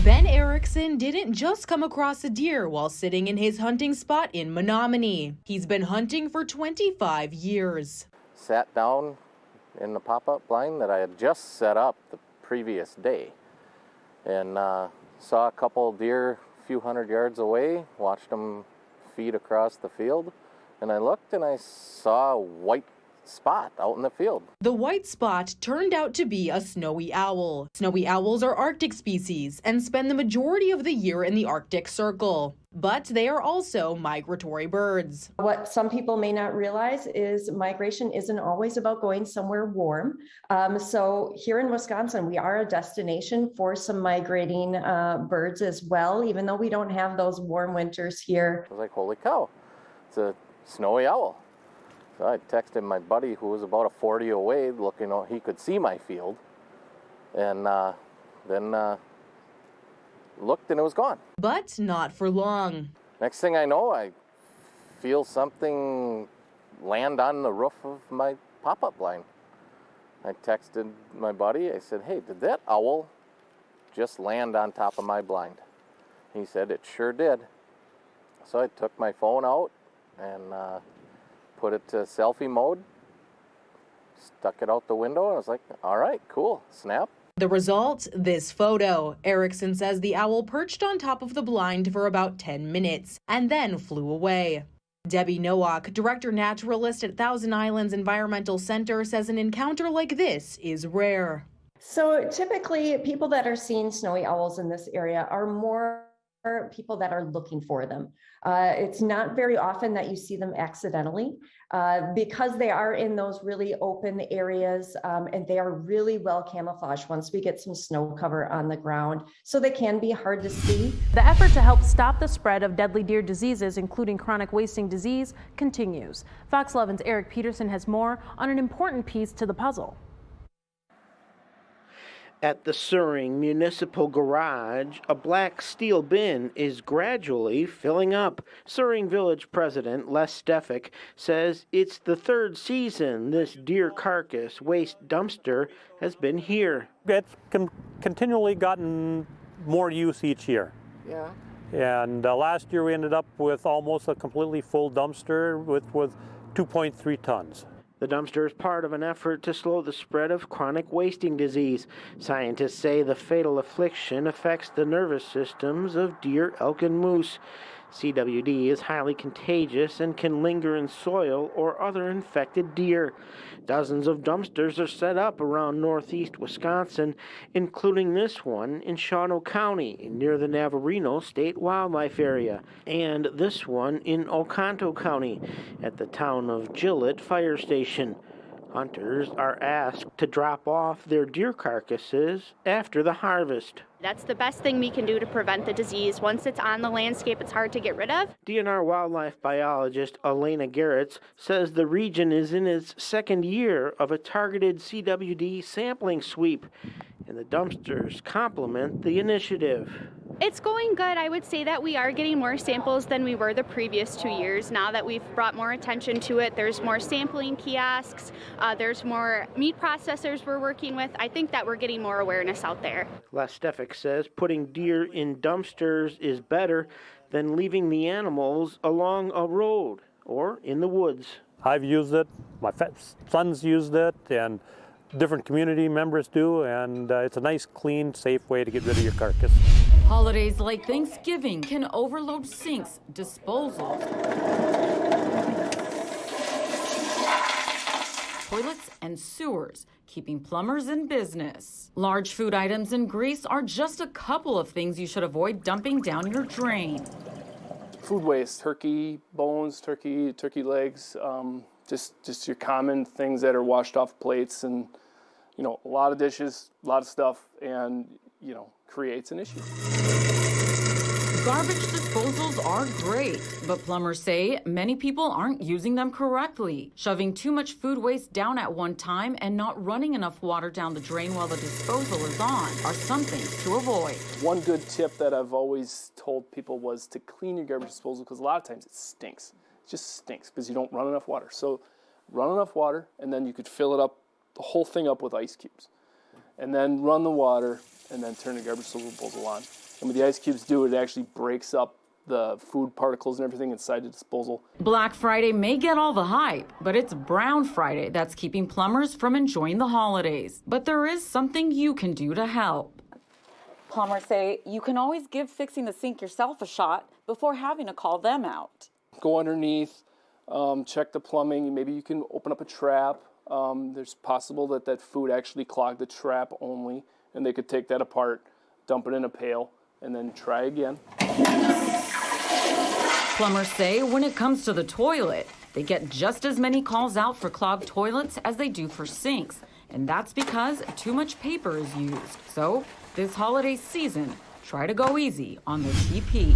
Ben Erickson didn't just come across a deer while sitting in his hunting spot in Menominee. He's been hunting for 25 years. Sat down in the pop-up blind that I had just set up the previous day and saw a couple deer a few hundred yards away, watched them feed across the field, and I looked and I saw a white spot out in the field. The white spot turned out to be a snowy owl. Snowy owls are Arctic species and spend the majority of the year in the Arctic Circle. But they are also migratory birds. What some people may not realize is migration isn't always about going somewhere warm. So here in Wisconsin, we are a destination for some migrating birds as well, even though we don't have those warm winters here. I was like, holy cow, it's a snowy owl. So I texted my buddy who was about a 40 away, looking out, he could see my field, and then looked and it was gone. But not for long. Next thing I know, I feel something land on the roof of my pop-up blind. I texted my buddy, I said, hey, did that owl just land on top of my blind? He said, it sure did. So I took my phone out and put it to selfie mode, stuck it out the window, and I was like, all right, cool, snap. The result, this photo. Erickson says the owl perched on top of the blind for about 10 minutes and then flew away. Debbie Nowak, director naturalist at Thousand Islands Environmental Center, says an encounter like this is rare. So typically people that are seeing snowy owls in this area are more people that are looking for them. It's not very often that you see them accidentally because they are in those really open areas and they are really well camouflaged once we get some snow cover on the ground, so they can be hard to see. The effort to help stop the spread of deadly deer diseases, including chronic wasting disease, continues. Fox 11's Eric Peterson has more on an important piece to the puzzle. At the Suring Municipal Garage, a black steel bin is gradually filling up. Suring Village President Les Stefik says it's the third season this deer carcass waste dumpster has been here. It's continually gotten more use each year. Yeah. And last year we ended up with almost a completely full dumpster with 2.3 tons. The dumpster is part of an effort to slow the spread of chronic wasting disease. Scientists say the fatal affliction affects the nervous systems of deer, elk, and moose. CWD is highly contagious and can linger in soil or other infected deer. Dozens of dumpsters are set up around northeast Wisconsin, including this one in Shawano County near the Navarino State Wildlife Area, and this one in Oconto County at the town of Gillett Fire Station. Hunters are asked to drop off their deer carcasses after the harvest. That's the best thing we can do to prevent the disease. Once it's on the landscape, it's hard to get rid of. DNR wildlife biologist Elena Gerritz says the region is in its second year of a targeted CWD sampling sweep, and the dumpsters complement the initiative. It's going good. I would say that we are getting more samples than we were the previous 2 years. Now that we've brought more attention to it, there's more sampling kiosks, there's more meat processors we're working with. I think that we're getting more awareness out there. Les Stefik says putting deer in dumpsters is better than leaving the animals along a road or in the woods. I've used it, my sons used it, and different community members do, and it's a nice, clean, safe way to get rid of your carcass. Holidays like Thanksgiving can overload sinks, disposals, toilets, and sewers, keeping plumbers in business. Large food items and grease are just a couple of things you should avoid dumping down your drain. Food waste, turkey bones, turkey legs, just your common things that are washed off plates, and a lot of dishes, a lot of stuff, and creates an issue. Garbage disposals are great, but plumbers say many people aren't using them correctly, shoving too much food waste down at one time and not running enough water down the drain while the disposal is on are some things to avoid. One good tip that I've always told people was to clean your garbage disposal, because a lot of times it stinks. It just stinks because you don't run enough water. So run enough water, and then you could fill it up, the whole thing up with ice cubes. And then run the water, and then turn the garbage disposal on. And what the ice cubes do, it actually breaks up the food particles and everything inside the disposal. Black Friday may get all the hype, but it's Brown Friday that's keeping plumbers from enjoying the holidays. But there is something you can do to help. Plumbers say you can always give fixing the sink yourself a shot before having to call them out. Go underneath, check the plumbing. Maybe you can open up a trap. There's possible that food actually clogged the trap only, and they could take that apart, dump it in a pail, and then try again. Plumbers say when it comes to the toilet, they get just as many calls out for clogged toilets as they do for sinks. And that's because too much paper is used. So this holiday season, try to go easy on the TP.